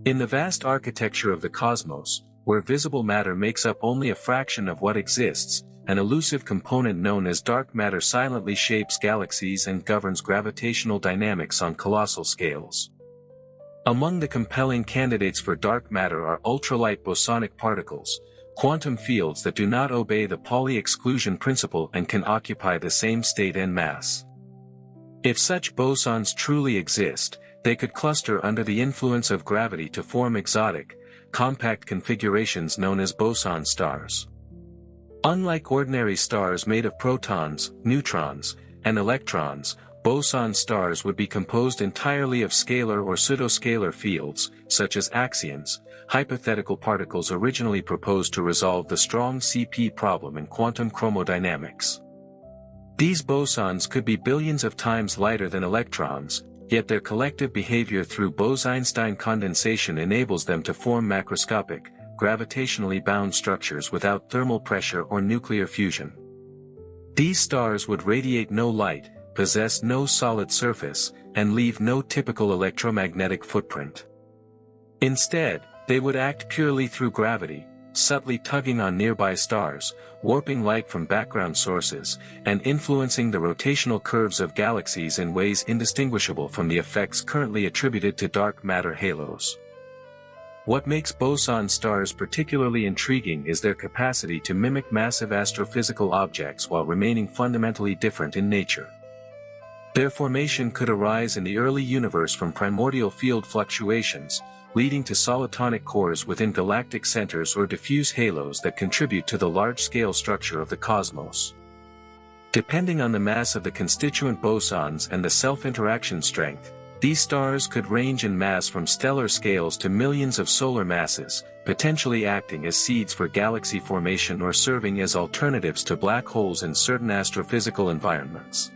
In the vast architecture of the cosmos, where visible matter makes up only a fraction of what exists, an elusive component known as dark matter silently shapes galaxies and governs gravitational dynamics on colossal scales. Among the compelling candidates for dark matter are ultralight bosonic particles, quantum fields that do not obey the Pauli exclusion principle and can occupy the same state and mass. If such bosons truly exist, they could cluster under the influence of gravity to form exotic, compact configurations known as boson stars. Unlike ordinary stars made of protons, neutrons, and electrons, boson stars would be composed entirely of scalar or pseudoscalar fields, such as axions, hypothetical particles originally proposed to resolve the strong CP problem in quantum chromodynamics. These bosons could be billions of times lighter than electrons, yet their collective behavior through Bose-Einstein condensation enables them to form macroscopic, gravitationally bound structures without thermal pressure or nuclear fusion. These stars would radiate no light, possess no solid surface, and leave no typical electromagnetic footprint. Instead, they would act purely through gravity, subtly tugging on nearby stars, warping light from background sources, and influencing the rotational curves of galaxies in ways indistinguishable from the effects currently attributed to dark matter halos. What makes boson stars particularly intriguing is their capacity to mimic massive astrophysical objects while remaining fundamentally different in nature. Their formation could arise in the early universe from primordial field fluctuations, leading to solitonic cores within galactic centers or diffuse halos that contribute to the large-scale structure of the cosmos. Depending on the mass of the constituent bosons and the self-interaction strength, these stars could range in mass from stellar scales to millions of solar masses, potentially acting as seeds for galaxy formation or serving as alternatives to black holes in certain astrophysical environments.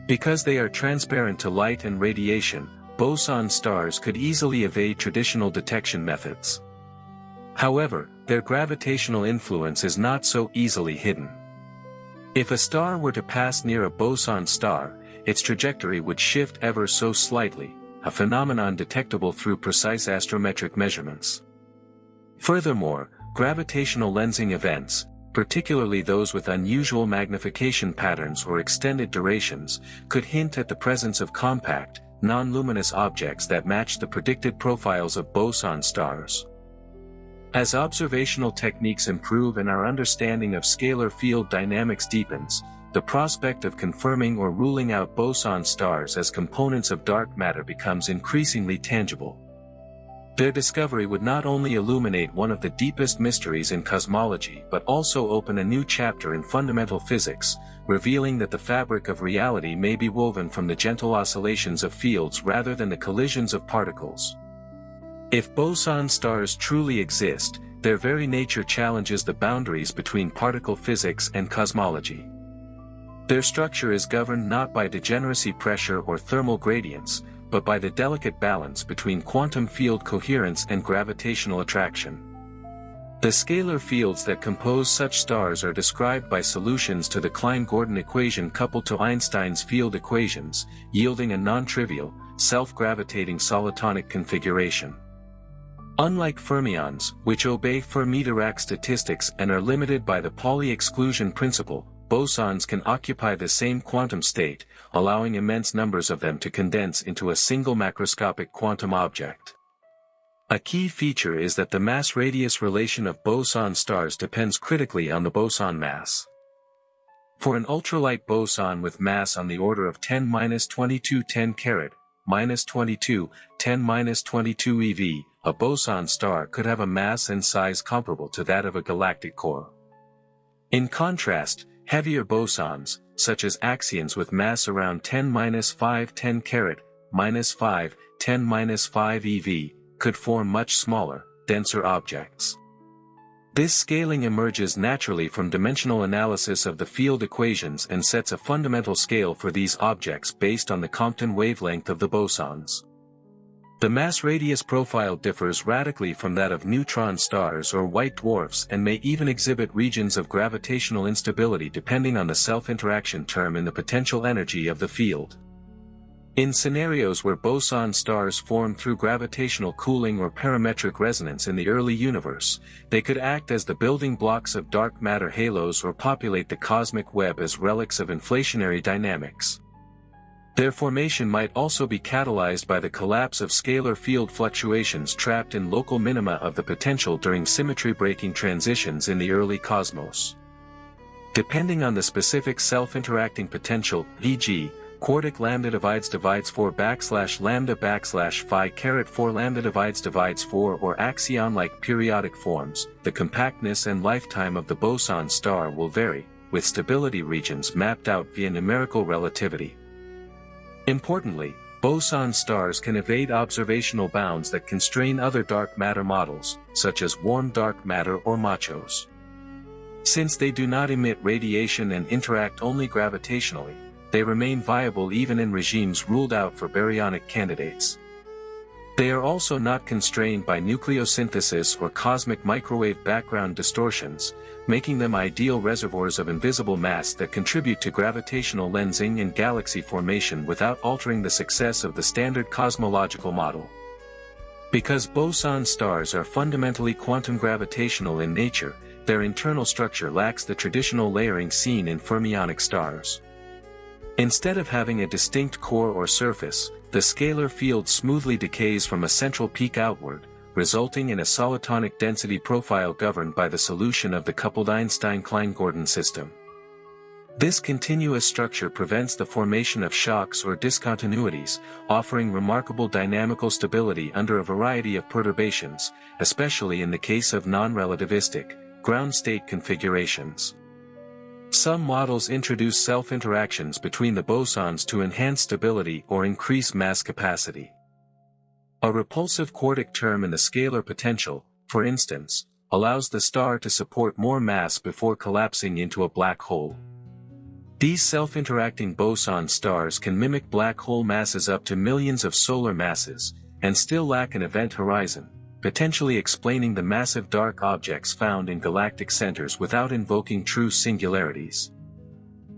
Because they are transparent to light and radiation, boson stars could easily evade traditional detection methods. However, their gravitational influence is not so easily hidden. If a star were to pass near a boson star, its trajectory would shift ever so slightly, a phenomenon detectable through precise astrometric measurements. Furthermore, gravitational lensing events, particularly those with unusual magnification patterns or extended durations, could hint at the presence of compact, non-luminous objects that match the predicted profiles of boson stars. As observational techniques improve and our understanding of scalar field dynamics deepens, the prospect of confirming or ruling out boson stars as components of dark matter becomes increasingly tangible. Their discovery would not only illuminate one of the deepest mysteries in cosmology but also open a new chapter in fundamental physics, revealing that the fabric of reality may be woven from the gentle oscillations of fields rather than the collisions of particles. If boson stars truly exist, their very nature challenges the boundaries between particle physics and cosmology. Their structure is governed not by degeneracy pressure or thermal gradients, but by the delicate balance between quantum field coherence and gravitational attraction. The scalar fields that compose such stars are described by solutions to the Klein-Gordon equation coupled to Einstein's field equations, yielding a non-trivial, self-gravitating solitonic configuration. Unlike fermions, which obey Fermi-Dirac statistics and are limited by the Pauli exclusion principle, bosons can occupy the same quantum state, allowing immense numbers of them to condense into a single macroscopic quantum object. A key feature is that the mass-radius relation of boson stars depends critically on the boson mass. For an ultralight boson with mass on the order of 10⁻22 10^-22 10⁻22 eV, a boson star could have a mass and size comparable to that of a galactic core. In contrast, heavier bosons, such as axions with mass around 10⁻5 10^-5 10⁻5 eV, could form much smaller, denser objects. This scaling emerges naturally from dimensional analysis of the field equations and sets a fundamental scale for these objects based on the Compton wavelength of the bosons. The mass-radius profile differs radically from that of neutron stars or white dwarfs and may even exhibit regions of gravitational instability depending on the self-interaction term in the potential energy of the field. In scenarios where boson stars form through gravitational cooling or parametric resonance in the early universe, they could act as the building blocks of dark matter halos or populate the cosmic web as relics of inflationary dynamics. Their formation might also be catalyzed by the collapse of scalar field fluctuations trapped in local minima of the potential during symmetry-breaking transitions in the early cosmos. Depending on the specific self-interacting potential, e.g., quartic lambda divides 4/lambda/phi 4 lambda divides 4 or axion-like periodic forms, the compactness and lifetime of the boson star will vary, with stability regions mapped out via numerical relativity. Importantly, boson stars can evade observational bounds that constrain other dark matter models, such as warm dark matter or machos. Since they do not emit radiation and interact only gravitationally, they remain viable even in regimes ruled out for baryonic candidates. They are also not constrained by nucleosynthesis or cosmic microwave background distortions, making them ideal reservoirs of invisible mass that contribute to gravitational lensing and galaxy formation without altering the success of the standard cosmological model. Because boson stars are fundamentally quantum gravitational in nature, their internal structure lacks the traditional layering seen in fermionic stars. Instead of having a distinct core or surface, the scalar field smoothly decays from a central peak outward, resulting in a solitonic density profile governed by the solution of the coupled Einstein-Klein-Gordon system. This continuous structure prevents the formation of shocks or discontinuities, offering remarkable dynamical stability under a variety of perturbations, especially in the case of non-relativistic, ground state configurations. Some models introduce self-interactions between the bosons to enhance stability or increase mass capacity. A repulsive quartic term in the scalar potential, for instance, allows the star to support more mass before collapsing into a black hole. These self-interacting boson stars can mimic black hole masses up to millions of solar masses, and still lack an event horizon, potentially explaining the massive dark objects found in galactic centers without invoking true singularities.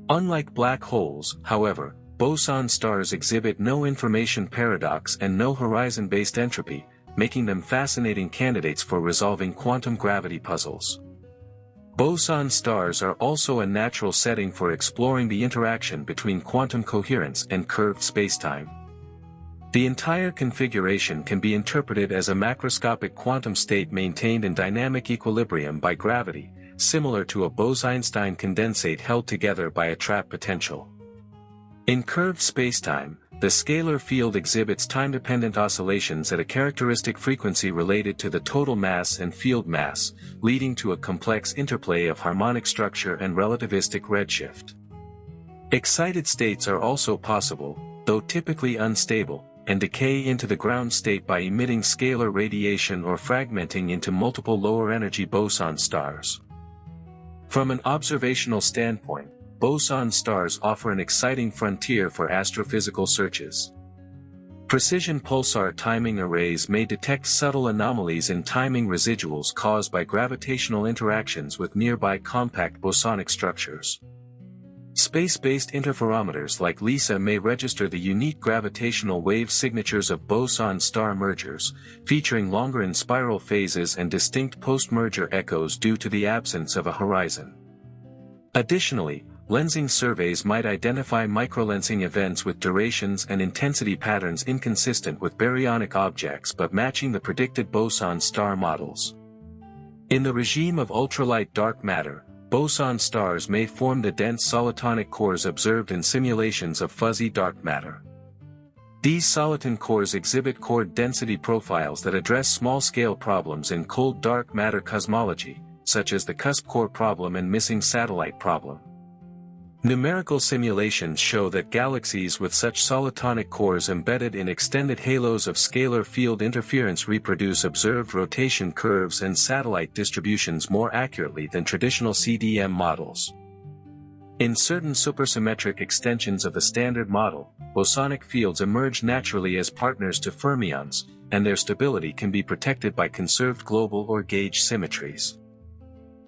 Unlike black holes, however, boson stars exhibit no information paradox and no horizon-based entropy, making them fascinating candidates for resolving quantum gravity puzzles. Boson stars are also a natural setting for exploring the interaction between quantum coherence and curved spacetime. The entire configuration can be interpreted as a macroscopic quantum state maintained in dynamic equilibrium by gravity, similar to a Bose-Einstein condensate held together by a trap potential. In curved spacetime, the scalar field exhibits time-dependent oscillations at a characteristic frequency related to the total mass and field mass, leading to a complex interplay of harmonic structure and relativistic redshift. Excited states are also possible, though typically unstable, and decay into the ground state by emitting scalar radiation or fragmenting into multiple lower-energy boson stars. From an observational standpoint, boson stars offer an exciting frontier for astrophysical searches. Precision pulsar timing arrays may detect subtle anomalies in timing residuals caused by gravitational interactions with nearby compact bosonic structures. Space-based interferometers like LISA may register the unique gravitational wave signatures of boson star mergers, featuring longer in-spiral phases and distinct post-merger echoes due to the absence of a horizon. Additionally, lensing surveys might identify microlensing events with durations and intensity patterns inconsistent with baryonic objects but matching the predicted boson star models. In the regime of ultralight dark matter, boson stars may form the dense solitonic cores observed in simulations of fuzzy dark matter. These soliton cores exhibit core density profiles that address small-scale problems in cold dark matter cosmology, such as the cusp core problem and missing satellite problem. Numerical simulations show that galaxies with such solitonic cores embedded in extended halos of scalar field interference reproduce observed rotation curves and satellite distributions more accurately than traditional CDM models. In certain supersymmetric extensions of the standard model, bosonic fields emerge naturally as partners to fermions, and their stability can be protected by conserved global or gauge symmetries.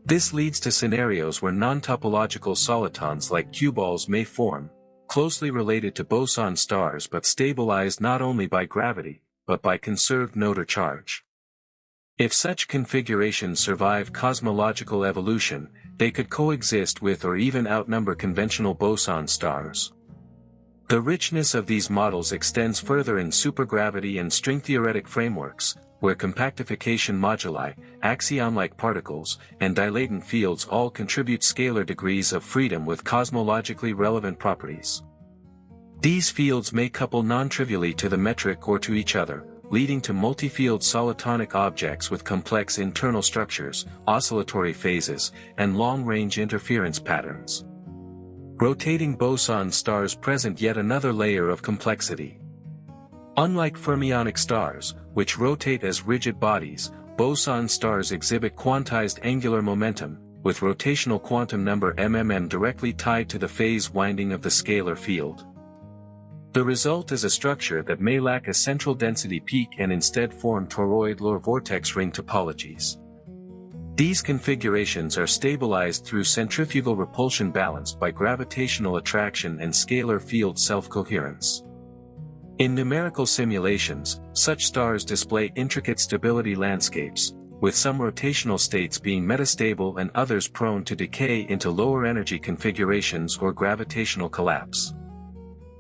This leads to scenarios where non-topological solitons like cueballs may form, closely related to boson stars but stabilized not only by gravity, but by conserved nodal charge. If such configurations survive cosmological evolution, they could coexist with or even outnumber conventional boson stars. The richness of these models extends further in supergravity and string theoretic frameworks, where compactification moduli, axion-like particles, and dilatant fields all contribute scalar degrees of freedom with cosmologically relevant properties. These fields may couple non-trivially to the metric or to each other, leading to multi-field solitonic objects with complex internal structures, oscillatory phases, and long-range interference patterns. Rotating boson stars present yet another layer of complexity. Unlike fermionic stars, which rotate as rigid bodies, boson stars exhibit quantized angular momentum, with rotational quantum number mmm directly tied to the phase winding of the scalar field. The result is a structure that may lack a central density peak and instead form toroid Lohr vortex ring topologies. These configurations are stabilized through centrifugal repulsion balanced by gravitational attraction and scalar field self-coherence. In numerical simulations, such stars display intricate stability landscapes, with some rotational states being metastable and others prone to decay into lower energy configurations or gravitational collapse.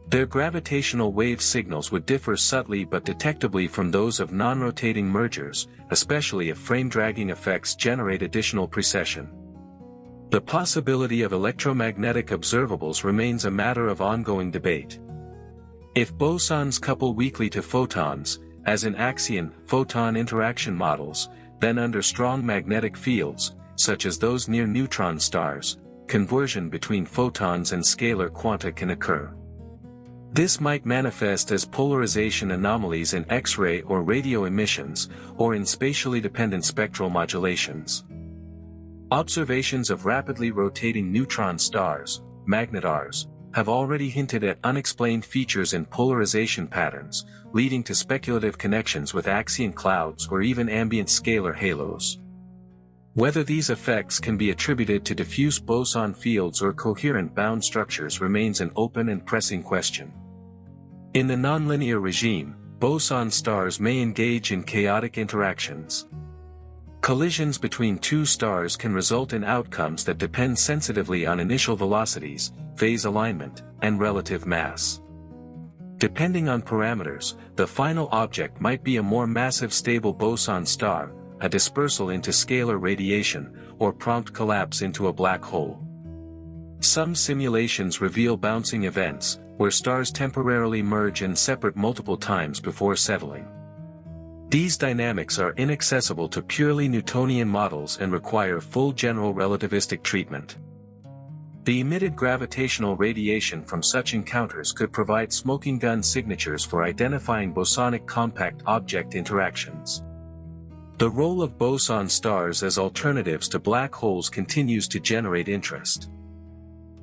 Their gravitational wave signals would differ subtly but detectably from those of non-rotating mergers, especially if frame-dragging effects generate additional precession. The possibility of electromagnetic observables remains a matter of ongoing debate. If bosons couple weakly to photons, as in axion-photon interaction models, then under strong magnetic fields, such as those near neutron stars, conversion between photons and scalar quanta can occur. This might manifest as polarization anomalies in X-ray or radio emissions, or in spatially dependent spectral modulations. Observations of rapidly rotating neutron stars, magnetars, have already hinted at unexplained features in polarization patterns, leading to speculative connections with axion clouds or even ambient scalar halos. Whether these effects can be attributed to diffuse boson fields or coherent bound structures remains an open and pressing question. In the nonlinear regime, boson stars may engage in chaotic interactions. Collisions between two stars can result in outcomes that depend sensitively on initial velocities, phase alignment, and relative mass. Depending on parameters, the final object might be a more massive stable boson star, a dispersal into scalar radiation, or prompt collapse into a black hole. Some simulations reveal bouncing events, where stars temporarily merge and separate multiple times before settling. These dynamics are inaccessible to purely Newtonian models and require full general relativistic treatment. The emitted gravitational radiation from such encounters could provide smoking gun signatures for identifying bosonic compact object interactions. The role of boson stars as alternatives to black holes continues to generate interest.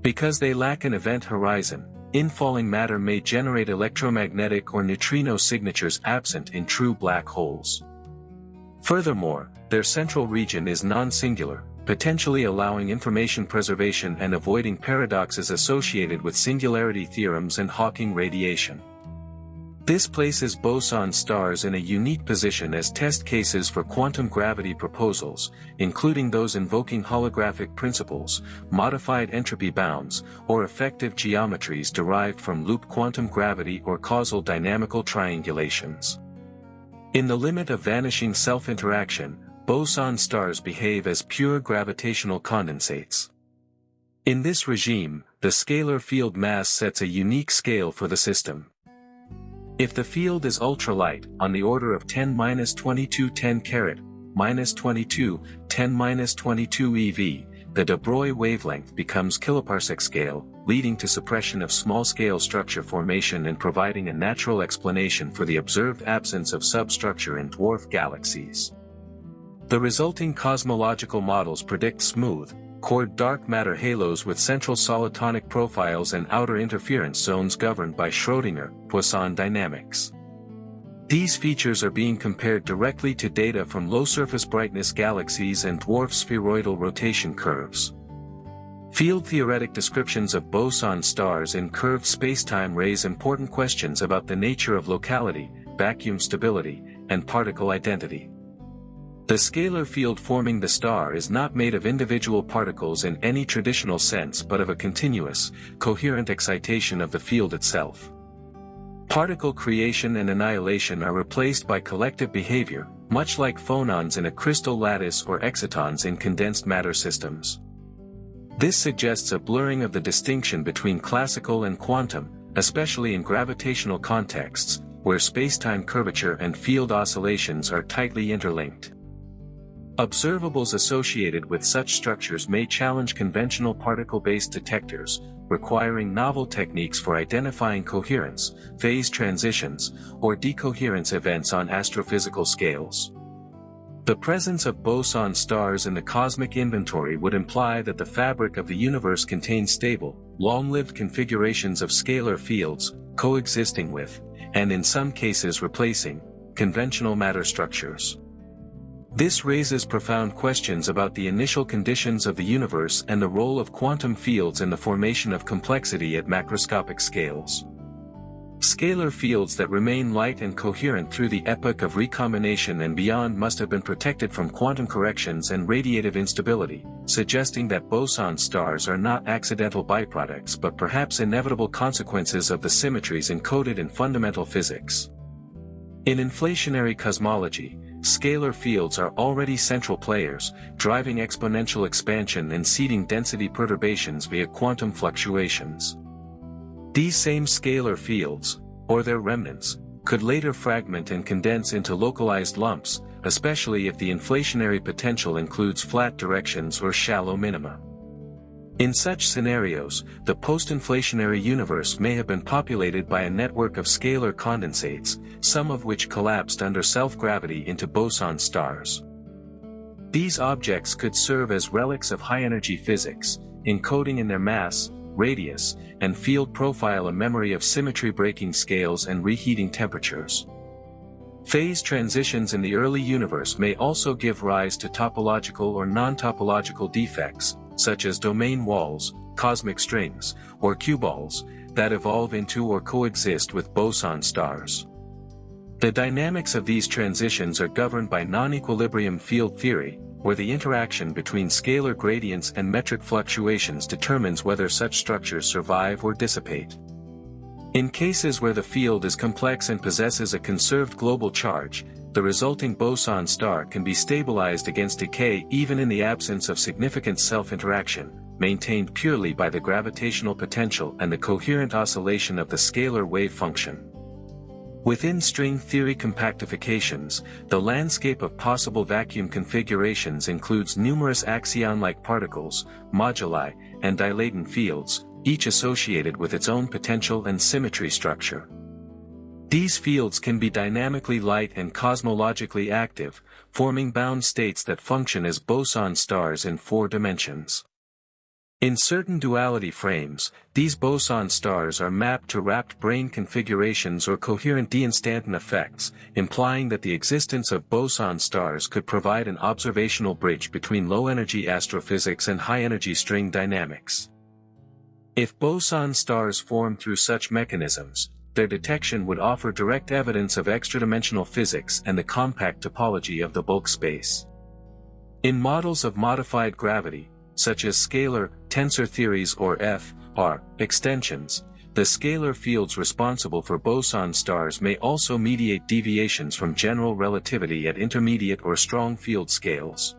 Because they lack an event horizon, infalling matter may generate electromagnetic or neutrino signatures absent in true black holes. Furthermore, their central region is non-singular, potentially allowing information preservation and avoiding paradoxes associated with singularity theorems and Hawking radiation. This places boson stars in a unique position as test cases for quantum gravity proposals, including those invoking holographic principles, modified entropy bounds, or effective geometries derived from loop quantum gravity or causal dynamical triangulations. In the limit of vanishing self-interaction, boson stars behave as pure gravitational condensates. In this regime, the scalar field mass sets a unique scale for the system. If the field is ultralight, on the order of 10⁻22 10⁻22 10⁻22 eV, the de Broglie wavelength becomes kiloparsec scale, leading to suppression of small-scale structure formation and providing a natural explanation for the observed absence of substructure in dwarf galaxies. The resulting cosmological models predict smooth, cored dark matter halos with central solitonic profiles and outer interference zones governed by Schrödinger-Poisson dynamics. These features are being compared directly to data from low-surface brightness galaxies and dwarf spheroidal rotation curves. Field-theoretic descriptions of boson stars in curved spacetime raise important questions about the nature of locality, vacuum stability, and particle identity. The scalar field forming the star is not made of individual particles in any traditional sense but of a continuous, coherent excitation of the field itself. Particle creation and annihilation are replaced by collective behavior, much like phonons in a crystal lattice or excitons in condensed matter systems. This suggests a blurring of the distinction between classical and quantum, especially in gravitational contexts, where spacetime curvature and field oscillations are tightly interlinked. Observables associated with such structures may challenge conventional particle-based detectors, requiring novel techniques for identifying coherence, phase transitions, or decoherence events on astrophysical scales. The presence of boson stars in the cosmic inventory would imply that the fabric of the universe contains stable, long-lived configurations of scalar fields, coexisting with, and in some cases replacing, conventional matter structures. This raises profound questions about the initial conditions of the universe and the role of quantum fields in the formation of complexity at macroscopic scales. Scalar fields that remain light and coherent through the epoch of recombination and beyond must have been protected from quantum corrections and radiative instability, suggesting that boson stars are not accidental byproducts but perhaps inevitable consequences of the symmetries encoded in fundamental physics. In inflationary cosmology, scalar fields are already central players, driving exponential expansion and seeding density perturbations via quantum fluctuations. These same scalar fields, or their remnants, could later fragment and condense into localized lumps, especially if the inflationary potential includes flat directions or shallow minima. In such scenarios, the post-inflationary universe may have been populated by a network of scalar condensates, some of which collapsed under self-gravity into boson stars. These objects could serve as relics of high-energy physics, encoding in their mass, radius, and field profile a memory of symmetry-breaking scales and reheating temperatures. Phase transitions in the early universe may also give rise to topological or non-topological defects, such as domain walls, cosmic strings, or cueballs, that evolve into or coexist with boson stars. The dynamics of these transitions are governed by non-equilibrium field theory, where the interaction between scalar gradients and metric fluctuations determines whether such structures survive or dissipate. In cases where the field is complex and possesses a conserved global charge, the resulting boson star can be stabilized against decay even in the absence of significant self-interaction, maintained purely by the gravitational potential and the coherent oscillation of the scalar wave function. Within string theory compactifications, the landscape of possible vacuum configurations includes numerous axion-like particles, moduli, and dilatant fields, each associated with its own potential and symmetry structure. These fields can be dynamically light and cosmologically active, forming bound states that function as boson stars in 4 dimensions. In certain duality frames, these boson stars are mapped to wrapped brane configurations or coherent d-instanton effects, implying that the existence of boson stars could provide an observational bridge between low-energy astrophysics and high-energy string dynamics. If boson stars form through such mechanisms, their detection would offer direct evidence of extradimensional physics and the compact topology of the bulk space. In models of modified gravity, such as scalar, tensor theories or F.R. extensions, the scalar fields responsible for boson stars may also mediate deviations from general relativity at intermediate or strong field scales.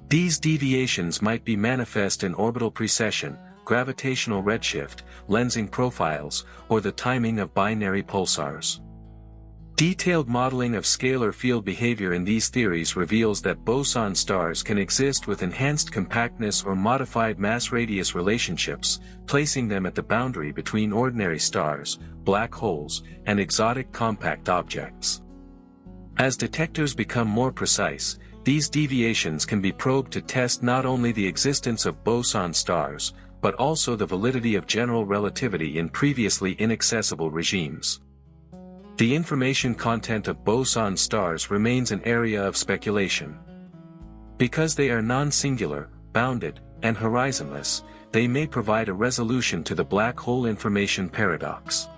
These deviations might be manifest in orbital precession, gravitational redshift, lensing profiles, or the timing of binary pulsars. Detailed modeling of scalar field behavior in these theories reveals that boson stars can exist with enhanced compactness or modified mass-radius relationships, placing them at the boundary between ordinary stars, black holes, and exotic compact objects. As detectors become more precise, these deviations can be probed to test not only the existence of boson stars, but also the validity of general relativity in previously inaccessible regimes. The information content of boson stars remains an area of speculation. Because they are non-singular, bounded, and horizonless, they may provide a resolution to the black hole information paradox.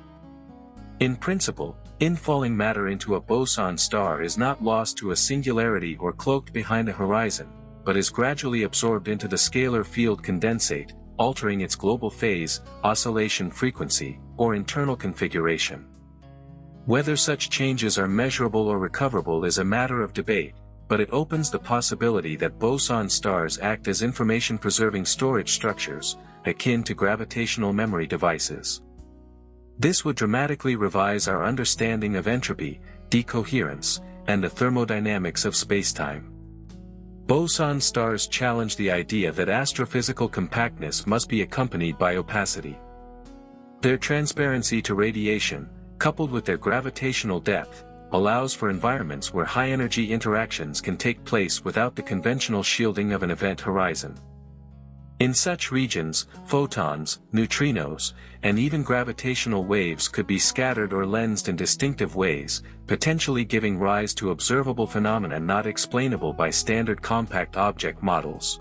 In principle, infalling matter into a boson star is not lost to a singularity or cloaked behind a horizon, but is gradually absorbed into the scalar field condensate, altering its global phase, oscillation frequency, or internal configuration. Whether such changes are measurable or recoverable is a matter of debate, but it opens the possibility that boson stars act as information-preserving storage structures, akin to gravitational memory devices. This would dramatically revise our understanding of entropy, decoherence, and the thermodynamics of spacetime. Boson stars challenge the idea that astrophysical compactness must be accompanied by opacity. Their transparency to radiation, coupled with their gravitational depth, allows for environments where high-energy interactions can take place without the conventional shielding of an event horizon. In such regions, photons, neutrinos, and even gravitational waves could be scattered or lensed in distinctive ways, potentially giving rise to observable phenomena not explainable by standard compact object models.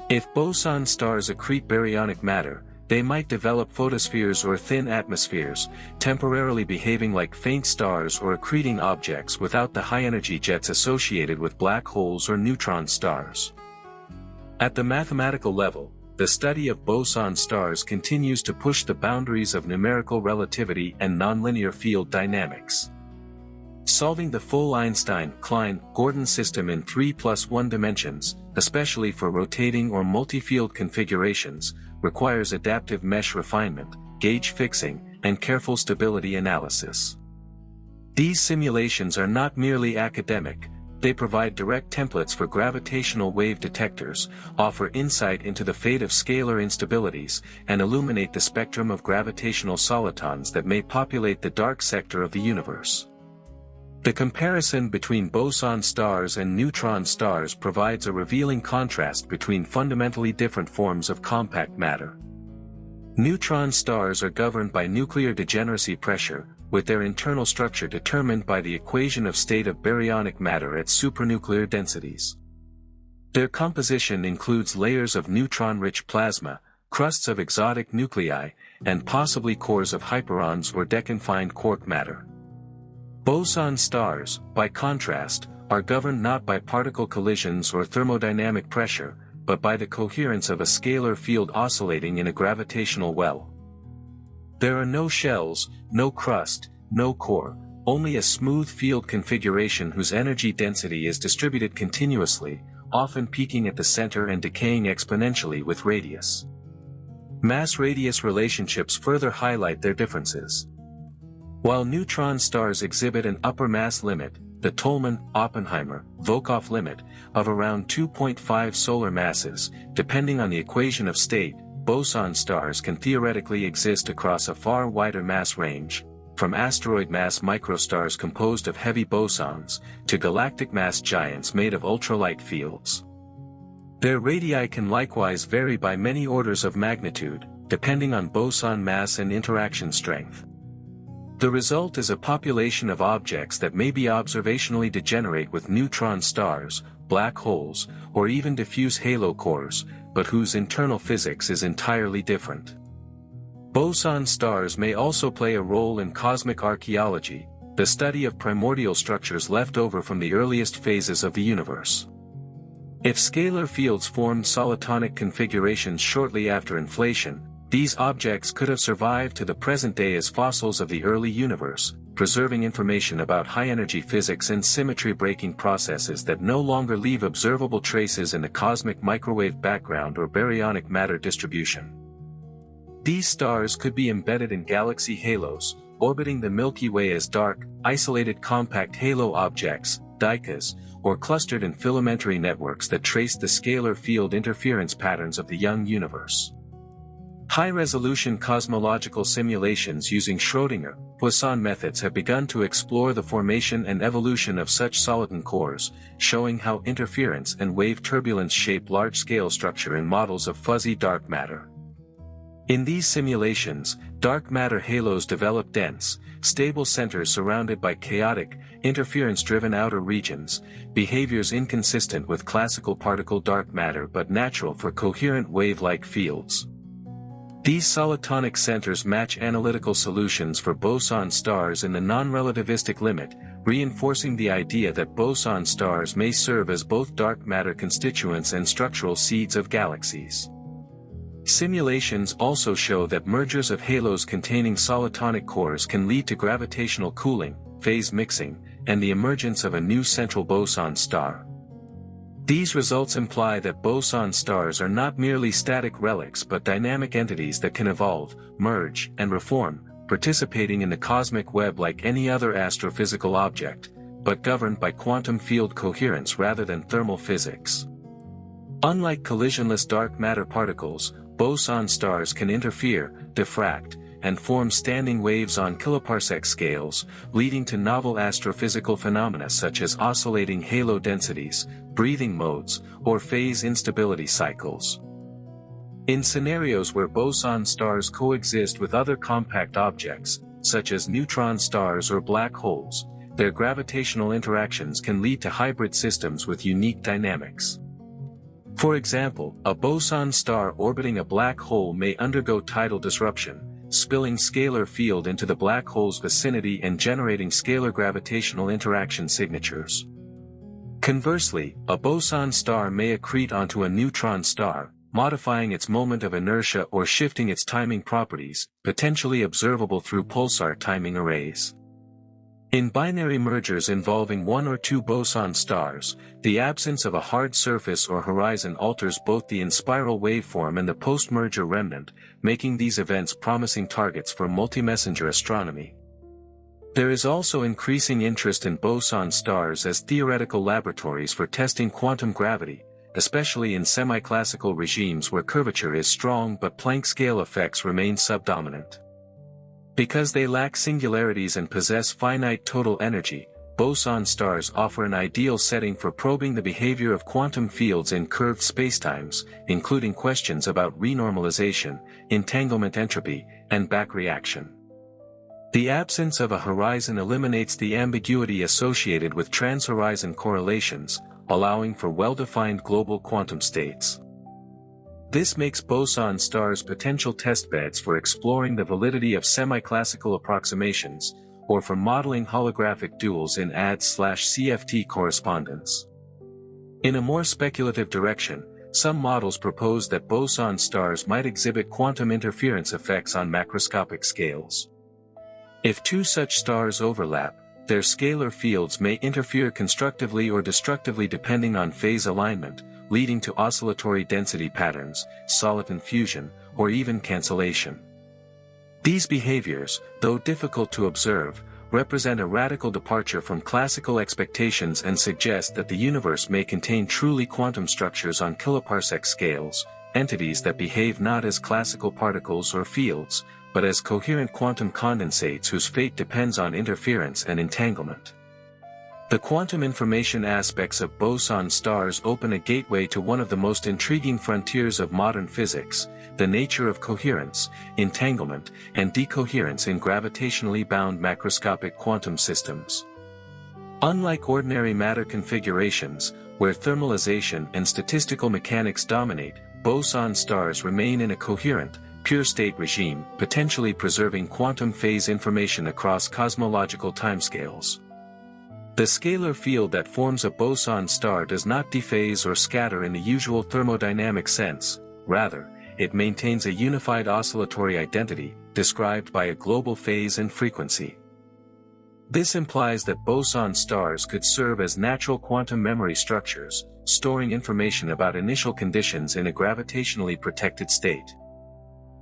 If boson stars accrete baryonic matter, they might develop photospheres or thin atmospheres, temporarily behaving like faint stars or accreting objects without the high-energy jets associated with black holes or neutron stars. At the mathematical level, the study of boson stars continues to push the boundaries of numerical relativity and nonlinear field dynamics. Solving the full Einstein-Klein-Gordon system in 3+1 dimensions, especially for rotating or multi-field configurations, requires adaptive mesh refinement, gauge fixing, and careful stability analysis. These simulations are not merely academic, they provide direct templates for gravitational wave detectors, offer insight into the fate of scalar instabilities, and illuminate the spectrum of gravitational solitons that may populate the dark sector of the universe. The comparison between boson stars and neutron stars provides a revealing contrast between fundamentally different forms of compact matter. Neutron stars are governed by nuclear degeneracy pressure, with their internal structure determined by the equation of state of baryonic matter at supranuclear densities. Their composition includes layers of neutron-rich plasma, crusts of exotic nuclei, and possibly cores of hyperons or deconfined quark matter. Boson stars, by contrast, are governed not by particle collisions or thermodynamic pressure, but by the coherence of a scalar field oscillating in a gravitational well. There are no shells, no crust, no core, only a smooth field configuration whose energy density is distributed continuously, often peaking at the center and decaying exponentially with radius. Mass-radius relationships further highlight their differences. While neutron stars exhibit an upper mass limit, the Tolman-Oppenheimer-Volkoff limit, of around 2.5 solar masses, depending on the equation of state, boson stars can theoretically exist across a far wider mass range, from asteroid mass microstars composed of heavy bosons, to galactic mass giants made of ultralight fields. Their radii can likewise vary by many orders of magnitude, depending on boson mass and interaction strength. The result is a population of objects that may be observationally degenerate with neutron stars, black holes, or even diffuse halo cores, but whose internal physics is entirely different. Boson stars may also play a role in cosmic archaeology, the study of primordial structures left over from the earliest phases of the universe. If scalar fields formed solitonic configurations shortly after inflation, these objects could have survived to the present day as fossils of the early universe, preserving information about high-energy physics and symmetry-breaking processes that no longer leave observable traces in the cosmic microwave background or baryonic matter distribution. These stars could be embedded in galaxy halos, orbiting the Milky Way as dark, isolated compact halo objects, dicas, or clustered in filamentary networks that trace the scalar field interference patterns of the young universe. High-resolution cosmological simulations using Schrödinger-Poisson methods have begun to explore the formation and evolution of such soliton cores, showing how interference and wave turbulence shape large-scale structure in models of fuzzy dark matter. In these simulations, Dark matter halos develop dense, stable centers surrounded by chaotic, interference-driven outer regions, behaviors inconsistent with classical particle dark matter but natural for coherent wave-like fields. These solitonic centers match analytical solutions for boson stars in the non-relativistic limit, reinforcing the idea that boson stars may serve as both dark matter constituents and structural seeds of galaxies. Simulations also show that mergers of halos containing solitonic cores can lead to gravitational cooling, phase mixing, and the emergence of a new central boson star. These results imply that boson stars are not merely static relics but dynamic entities that can evolve, merge, and reform, participating in the cosmic web like any other astrophysical object, but governed by quantum field coherence rather than thermal physics. Unlike collisionless dark matter particles, boson stars can interfere, diffract, and form standing waves on kiloparsec scales, leading to novel astrophysical phenomena such as oscillating halo densities, breathing modes, or phase instability cycles. In scenarios where boson stars coexist with other compact objects, such as neutron stars or black holes, their gravitational interactions can lead to hybrid systems with unique dynamics. For example, a boson star orbiting a black hole may undergo tidal disruption, spilling scalar field into the black hole's vicinity and generating scalar gravitational interaction signatures. Conversely, a boson star may accrete onto a neutron star, modifying its moment of inertia or shifting its timing properties, potentially observable through pulsar timing arrays. In binary mergers involving one or two boson stars, the absence of a hard surface or horizon alters both the in-spiral waveform and the post-merger remnant, making these events promising targets for multi-messenger astronomy. There is also increasing interest in boson stars as theoretical laboratories for testing quantum gravity, especially in semi-classical regimes where curvature is strong but Planck scale effects remain subdominant. Because they lack singularities and possess finite total energy, boson stars offer an ideal setting for probing the behavior of quantum fields in curved spacetimes, including questions about renormalization, entanglement entropy, and backreaction. The absence of a horizon eliminates the ambiguity associated with transhorizon correlations, allowing for well-defined global quantum states. This makes boson stars potential testbeds for exploring the validity of semi-classical approximations, or for modeling holographic duals in ADS/CFT correspondence. In a more speculative direction, some models propose that boson stars might exhibit quantum interference effects on macroscopic scales. If two such stars overlap, their scalar fields may interfere constructively or destructively depending on phase alignment, leading to oscillatory density patterns, soliton fusion, or even cancellation. These behaviors, though difficult to observe, represent a radical departure from classical expectations and suggest that the universe may contain truly quantum structures on kiloparsec scales, entities that behave not as classical particles or fields, but as coherent quantum condensates whose fate depends on interference and entanglement. The quantum information aspects of boson stars open a gateway to one of the most intriguing frontiers of modern physics, the nature of coherence, entanglement, and decoherence in gravitationally bound macroscopic quantum systems. Unlike ordinary matter configurations, where thermalization and statistical mechanics dominate, boson stars remain in a coherent, pure-state regime, potentially preserving quantum phase information across cosmological timescales. The scalar field that forms a boson star does not dephase or scatter in the usual thermodynamic sense, rather, it maintains a unified oscillatory identity, described by a global phase and frequency. This implies that boson stars could serve as natural quantum memory structures, storing information about initial conditions in a gravitationally protected state.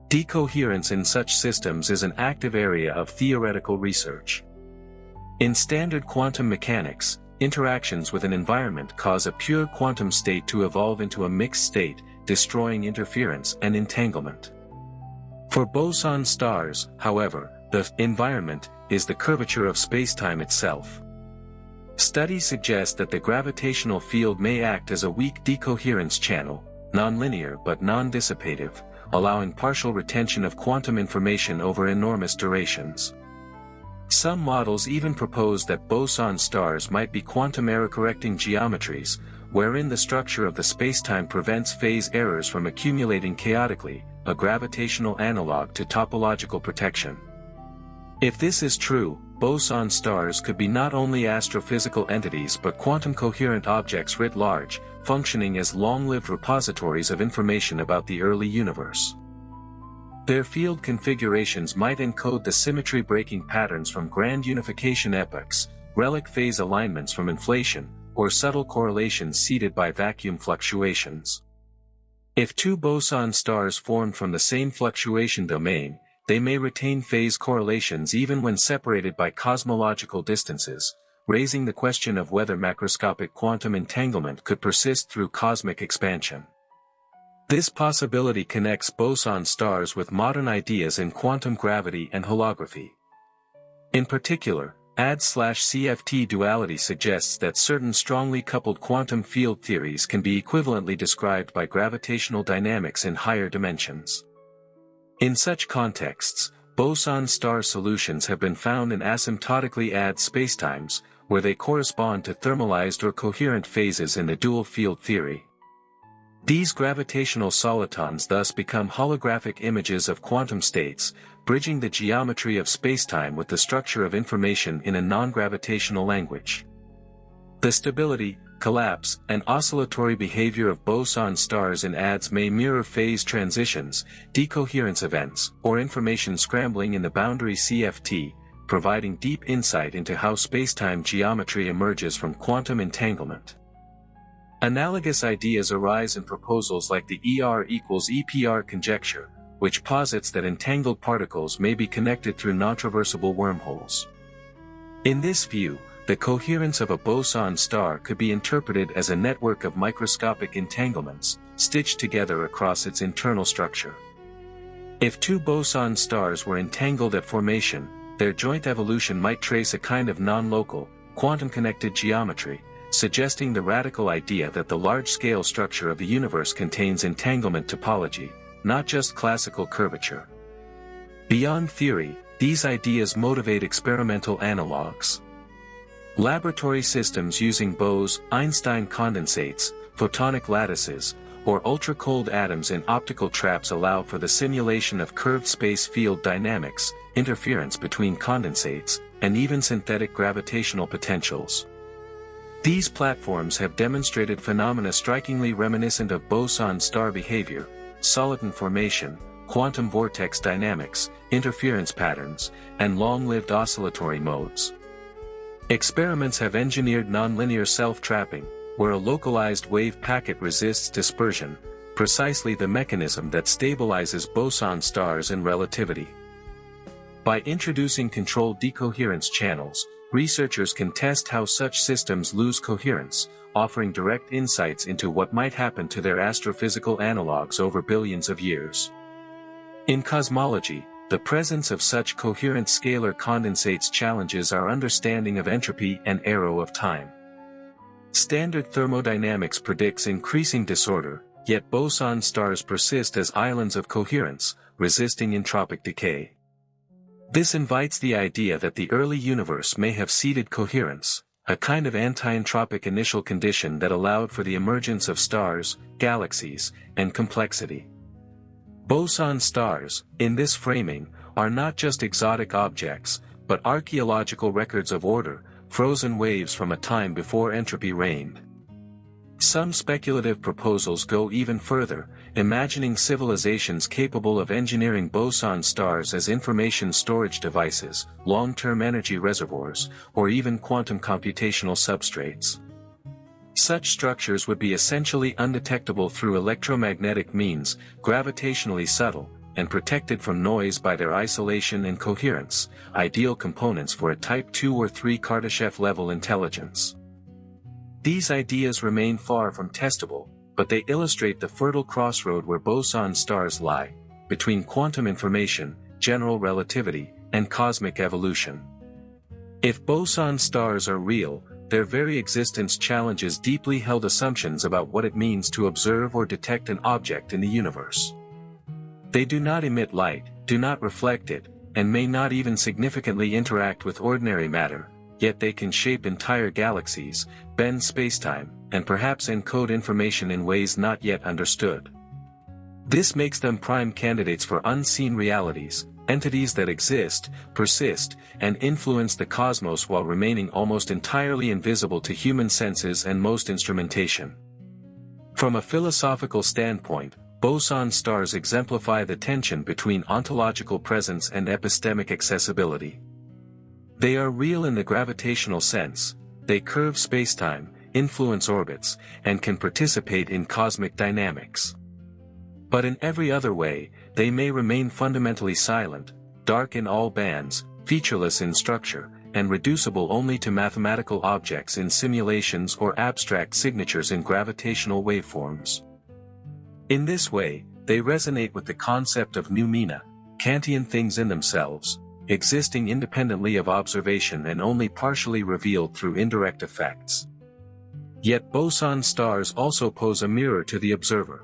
Decoherence in such systems is an active area of theoretical research. In standard quantum mechanics, interactions with an environment cause a pure quantum state to evolve into a mixed state, destroying interference and entanglement. For boson stars, however, the environment is the curvature of spacetime itself. Studies suggest that the gravitational field may act as a weak decoherence channel, nonlinear but non-dissipative, allowing partial retention of quantum information over enormous durations. Some models even propose that boson stars might be quantum error-correcting geometries, wherein the structure of the spacetime prevents phase errors from accumulating chaotically, a gravitational analog to topological protection. If this is true, boson stars could be not only astrophysical entities but quantum-coherent objects writ large, functioning as long-lived repositories of information about the early universe. Their field configurations might encode the symmetry-breaking patterns from grand unification epochs, relic phase alignments from inflation, or subtle correlations seeded by vacuum fluctuations. If two boson stars formed from the same fluctuation domain, they may retain phase correlations even when separated by cosmological distances, raising the question of whether macroscopic quantum entanglement could persist through cosmic expansion. This possibility connects boson stars with modern ideas in quantum gravity and holography. In particular, AD/CFT duality suggests that certain strongly coupled quantum field theories can be equivalently described by gravitational dynamics in higher dimensions. In such contexts, boson star solutions have been found in asymptotically AD spacetimes, where they correspond to thermalized or coherent phases in the dual field theory. These gravitational solitons thus become holographic images of quantum states, bridging the geometry of spacetime with the structure of information in a non-gravitational language. The stability, collapse, and oscillatory behavior of boson stars in ADS may mirror phase transitions, decoherence events, or information scrambling in the boundary CFT, providing deep insight into how spacetime geometry emerges from quantum entanglement. Analogous ideas arise in proposals like the ER=EPR conjecture, which posits that entangled particles may be connected through non-traversable wormholes. In this view, the coherence of a boson star could be interpreted as a network of microscopic entanglements, stitched together across its internal structure. If two boson stars were entangled at formation, their joint evolution might trace a kind of non-local, quantum-connected geometry, suggesting the radical idea that the large-scale structure of the universe contains entanglement topology, not just classical curvature. Beyond theory, these ideas motivate experimental analogues. Laboratory systems using Bose-Einstein condensates, photonic lattices, or ultra-cold atoms in optical traps allow for the simulation of curved space field dynamics, interference between condensates, and even synthetic gravitational potentials. These platforms have demonstrated phenomena strikingly reminiscent of boson star behavior, soliton formation, quantum vortex dynamics, interference patterns, and long-lived oscillatory modes. Experiments have engineered nonlinear self-trapping, where a localized wave packet resists dispersion, precisely the mechanism that stabilizes boson stars in relativity. By introducing controlled decoherence channels, researchers can test how such systems lose coherence, offering direct insights into what might happen to their astrophysical analogs over billions of years. In cosmology, the presence of such coherent scalar condensates challenges our understanding of entropy and arrow of time. Standard thermodynamics predicts increasing disorder, yet boson stars persist as islands of coherence, resisting entropic decay. This invites the idea that the early universe may have seeded coherence, a kind of anti-entropic initial condition that allowed for the emergence of stars, galaxies, and complexity. Boson stars, in this framing, are not just exotic objects, but archaeological records of order, frozen waves from a time before entropy reigned. Some speculative proposals go even further, imagining civilizations capable of engineering boson stars as information storage devices, long-term energy reservoirs, or even quantum computational substrates. Such structures would be essentially undetectable through electromagnetic means, gravitationally subtle, and protected from noise by their isolation and coherence, ideal components for a Type 2 or 3 Kardashev-level intelligence. These ideas remain far from testable, but they illustrate the fertile crossroad where boson stars lie, between quantum information, general relativity, and cosmic evolution. If boson stars are real, their very existence challenges deeply held assumptions about what it means to observe or detect an object in the universe. They do not emit light, do not reflect it, and may not even significantly interact with ordinary matter, yet they can shape entire galaxies, bend spacetime, and perhaps encode information in ways not yet understood. This makes them prime candidates for unseen realities, entities that exist, persist, and influence the cosmos while remaining almost entirely invisible to human senses and most instrumentation. From a philosophical standpoint, boson stars exemplify the tension between ontological presence and epistemic accessibility. They are real in the gravitational sense, they curve spacetime, influence orbits, and can participate in cosmic dynamics. But in every other way, they may remain fundamentally silent, dark in all bands, featureless in structure, and reducible only to mathematical objects in simulations or abstract signatures in gravitational waveforms. In this way, they resonate with the concept of noumena, Kantian things in themselves, existing independently of observation and only partially revealed through indirect effects. Yet boson stars also pose a mirror to the observer.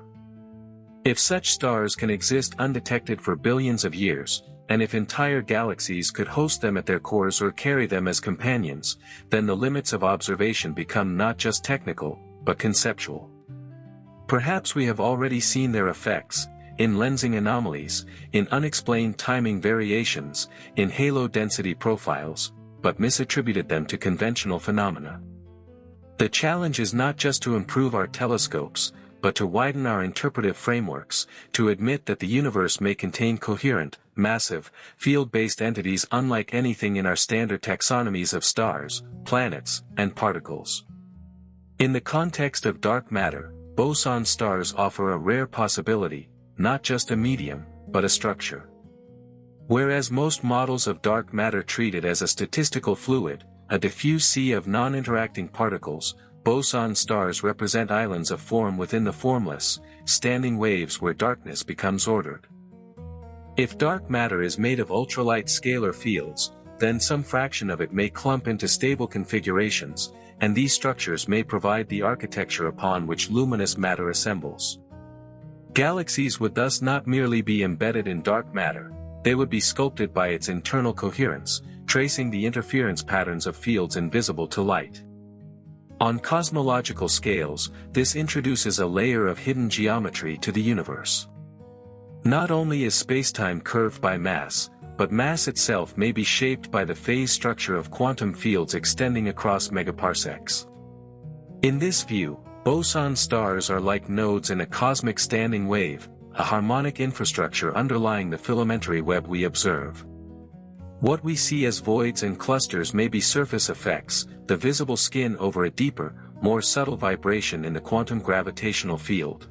If such stars can exist undetected for billions of years, and if entire galaxies could host them at their cores or carry them as companions, then the limits of observation become not just technical, but conceptual. Perhaps we have already seen their effects, in lensing anomalies, in unexplained timing variations, in halo density profiles, but misattributed them to conventional phenomena. The challenge is not just to improve our telescopes, but to widen our interpretive frameworks, to admit that the universe may contain coherent, massive, field-based entities unlike anything in our standard taxonomies of stars, planets, and particles. In the context of dark matter, boson stars offer a rare possibility, not just a medium, but a structure. Whereas most models of dark matter treat it as a statistical fluid, a diffuse sea of non-interacting particles, boson stars represent islands of form within the formless, standing waves where darkness becomes ordered. If dark matter is made of ultralight scalar fields, then some fraction of it may clump into stable configurations, and these structures may provide the architecture upon which luminous matter assembles. Galaxies would thus not merely be embedded in dark matter, they would be sculpted by its internal coherence, tracing the interference patterns of fields invisible to light. On cosmological scales, this introduces a layer of hidden geometry to the universe. Not only is spacetime curved by mass, but mass itself may be shaped by the phase structure of quantum fields extending across megaparsecs. In this view, boson stars are like nodes in a cosmic standing wave, a harmonic infrastructure underlying the filamentary web we observe. What we see as voids and clusters may be surface effects, the visible skin over a deeper, more subtle vibration in the quantum gravitational field.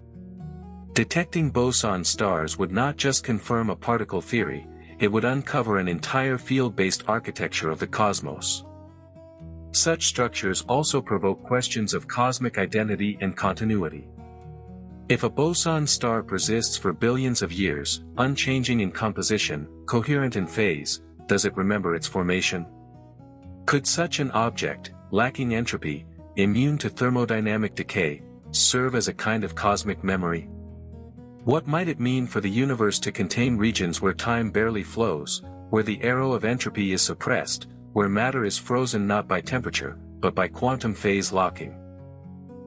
Detecting boson stars would not just confirm a particle theory, it would uncover an entire field-based architecture of the cosmos. Such structures also provoke questions of cosmic identity and continuity. If a boson star persists for billions of years, unchanging in composition, coherent in phase, does it remember its formation? Could such an object, lacking entropy, immune to thermodynamic decay, serve as a kind of cosmic memory? What might it mean for the universe to contain regions where time barely flows, where the arrow of entropy is suppressed, where matter is frozen not by temperature, but by quantum phase locking?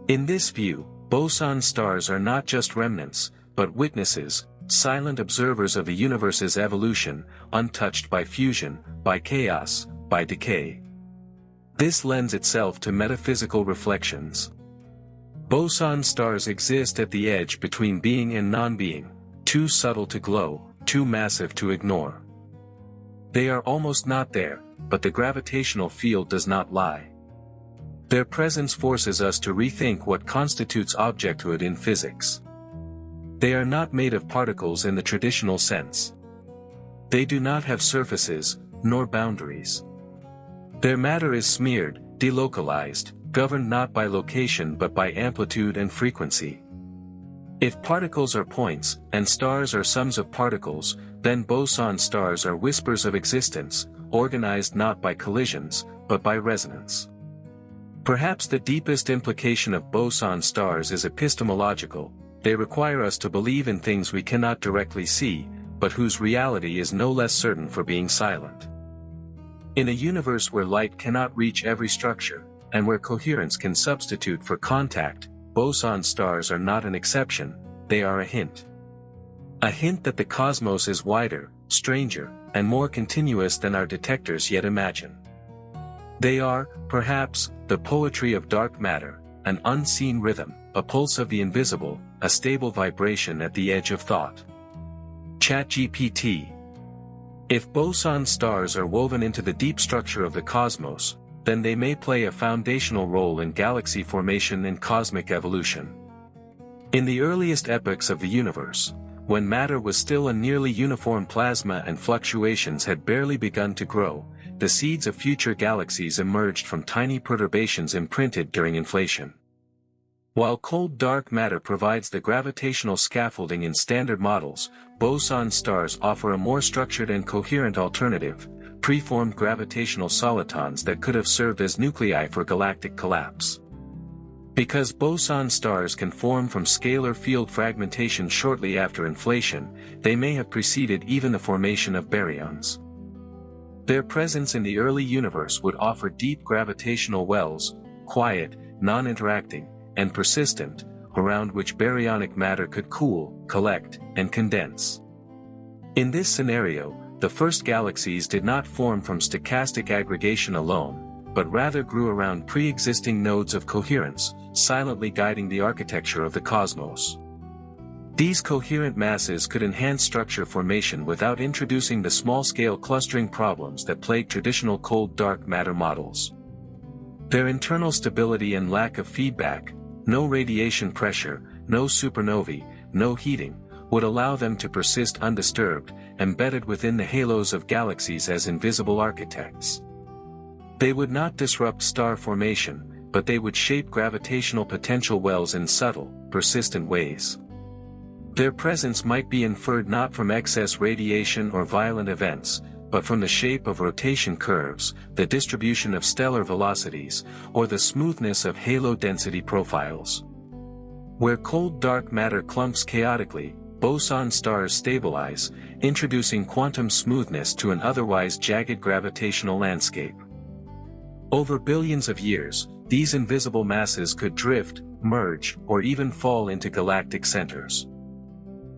In this view, boson stars are not just remnants, but witnesses, silent observers of the universe's evolution, untouched by fusion, by chaos, by decay. This lends itself to metaphysical reflections. Boson stars exist at the edge between being and non-being, too subtle to glow, too massive to ignore. They are almost not there, but the gravitational field does not lie. Their presence forces us to rethink what constitutes objecthood in physics. They are not made of particles in the traditional sense. They do not have surfaces, nor boundaries. Their matter is smeared, delocalized, governed not by location but by amplitude and frequency. If particles are points, and stars are sums of particles, then boson stars are whispers of existence, organized not by collisions, but by resonance. Perhaps the deepest implication of boson stars is epistemological. they require us to believe in things we cannot directly see, but whose reality is no less certain for being silent. In a universe where light cannot reach every structure, and where coherence can substitute for contact, boson stars are not an exception, they are a hint. A hint that the cosmos is wider, stranger, and more continuous than our detectors yet imagine. They are, perhaps, the poetry of dark matter, an unseen rhythm, a pulse of the invisible, a stable vibration at the edge of thought. ChatGPT. If boson stars are woven into the deep structure of the cosmos, then they may play a foundational role in galaxy formation and cosmic evolution. In the earliest epochs of the universe, when matter was still a nearly uniform plasma and fluctuations had barely begun to grow, the seeds of future galaxies emerged from tiny perturbations imprinted during inflation. While cold dark matter provides the gravitational scaffolding in standard models, boson stars offer a more structured and coherent alternative, preformed gravitational solitons that could have served as nuclei for galactic collapse. Because boson stars can form from scalar field fragmentation shortly after inflation, they may have preceded even the formation of baryons. Their presence in the early universe would offer deep gravitational wells, quiet, non-interacting, and persistent, around which baryonic matter could cool, collect, and condense. In this scenario, the first galaxies did not form from stochastic aggregation alone, but rather grew around pre-existing nodes of coherence, silently guiding the architecture of the cosmos. These coherent masses could enhance structure formation without introducing the small-scale clustering problems that plague traditional cold dark matter models. Their internal stability and lack of feedback, no radiation pressure, no supernovae, no heating, would allow them to persist undisturbed, embedded within the halos of galaxies as invisible architects. They would not disrupt star formation, but they would shape gravitational potential wells in subtle, persistent ways. Their presence might be inferred not from excess radiation or violent events, but from the shape of rotation curves, the distribution of stellar velocities, or the smoothness of halo density profiles. Where cold dark matter clumps chaotically, boson stars stabilize, introducing quantum smoothness to an otherwise jagged gravitational landscape. Over billions of years, these invisible masses could drift, merge, or even fall into galactic centers.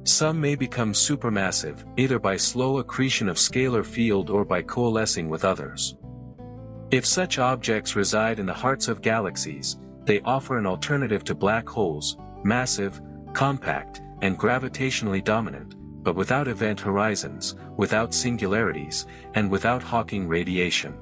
Some may become supermassive, either by slow accretion of scalar field or by coalescing with others. If such objects reside in the hearts of galaxies, they offer an alternative to black holes, massive, compact, and gravitationally dominant, but without event horizons, without singularities, and without Hawking radiation.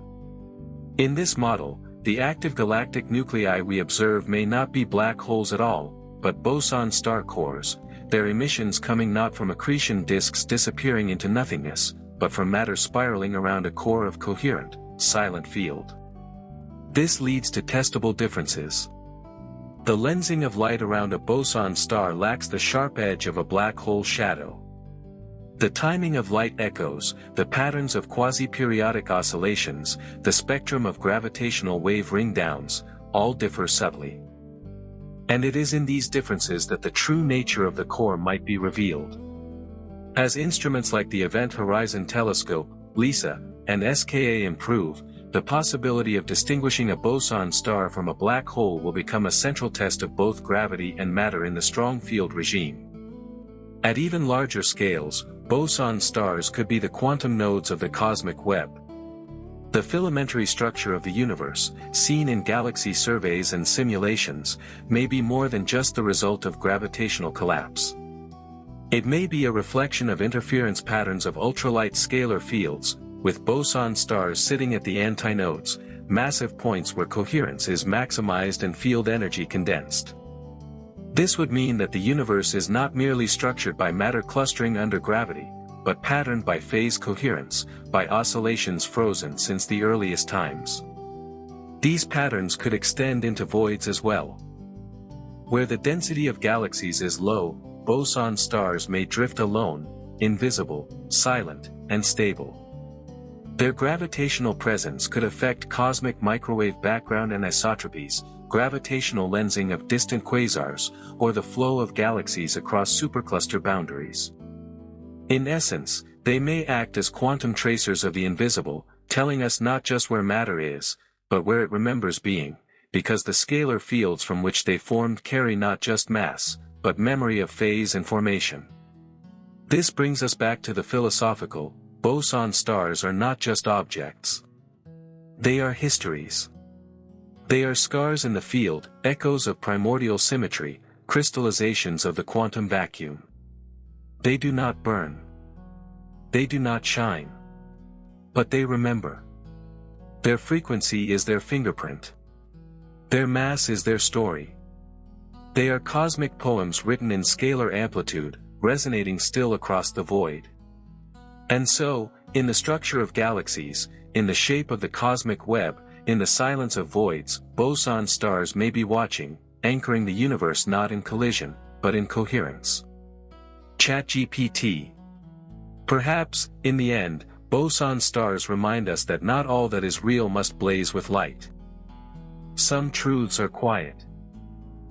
In this model, the active galactic nuclei we observe may not be black holes at all, but boson star cores, their emissions coming not from accretion disks disappearing into nothingness, but from matter spiraling around a core of coherent, silent field. This leads to testable differences. The lensing of light around a boson star lacks the sharp edge of a black hole shadow. The timing of light echoes, the patterns of quasi-periodic oscillations, the spectrum of gravitational wave ring-downs, all differ subtly. And it is in these differences that the true nature of the core might be revealed. As instruments like the Event Horizon Telescope, LISA, and SKA improve, the possibility of distinguishing a boson star from a black hole will become a central test of both gravity and matter in the strong field regime. At even larger scales, boson stars could be the quantum nodes of the cosmic web. The filamentary structure of the universe, seen in galaxy surveys and simulations, may be more than just the result of gravitational collapse. It may be a reflection of interference patterns of ultralight scalar fields, with boson stars sitting at the antinodes, massive points where coherence is maximized and field energy condensed. This would mean that the universe is not merely structured by matter clustering under gravity, but patterned by phase coherence, by oscillations frozen since the earliest times. These patterns could extend into voids as well. Where the density of galaxies is low, boson stars may drift alone, invisible, silent, and stable. Their gravitational presence could affect cosmic microwave background anisotropies, gravitational lensing of distant quasars, or the flow of galaxies across supercluster boundaries. In essence, they may act as quantum tracers of the invisible, telling us not just where matter is, but where it remembers being, because the scalar fields from which they formed carry not just mass, but memory of phase and formation. This brings us back to the philosophical. Boson stars are not just objects. They are histories. They are scars in the field, echoes of primordial symmetry, crystallizations of the quantum vacuum. They do not burn. They do not shine. But they remember. Their frequency is their fingerprint. Their mass is their story. They are cosmic poems written in scalar amplitude, resonating still across the void. And so, in the structure of galaxies, in the shape of the cosmic web, in the silence of voids, boson stars may be watching, anchoring the universe not in collision, but in coherence. ChatGPT. Perhaps, in the end, boson stars remind us that not all that is real must blaze with light. Some truths are quiet.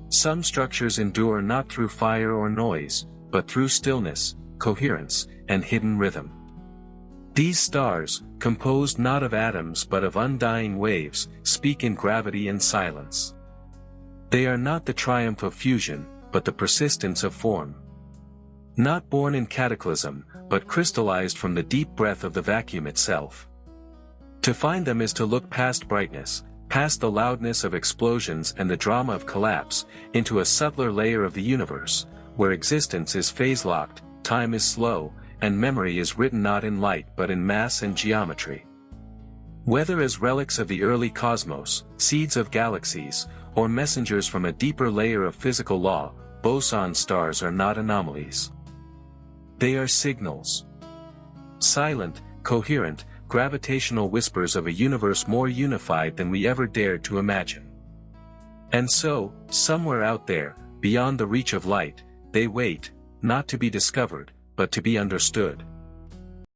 Some structures endure not through fire or noise, but through stillness, coherence, and hidden rhythm. These stars, composed not of atoms but of undying waves, speak in gravity and silence. They are not the triumph of fusion, but the persistence of form. Not born in cataclysm, but crystallized from the deep breath of the vacuum itself. To find them is to look past brightness, past the loudness of explosions and the drama of collapse, into a subtler layer of the universe, where existence is phase-locked, time is slow, and memory is written not in light but in mass and geometry. Whether as relics of the early cosmos, seeds of galaxies, or messengers from a deeper layer of physical law, boson stars are not anomalies. They are signals. Silent, coherent, gravitational whispers of a universe more unified than we ever dared to imagine. And so, somewhere out there, beyond the reach of light, they wait, not to be discovered, but to be understood.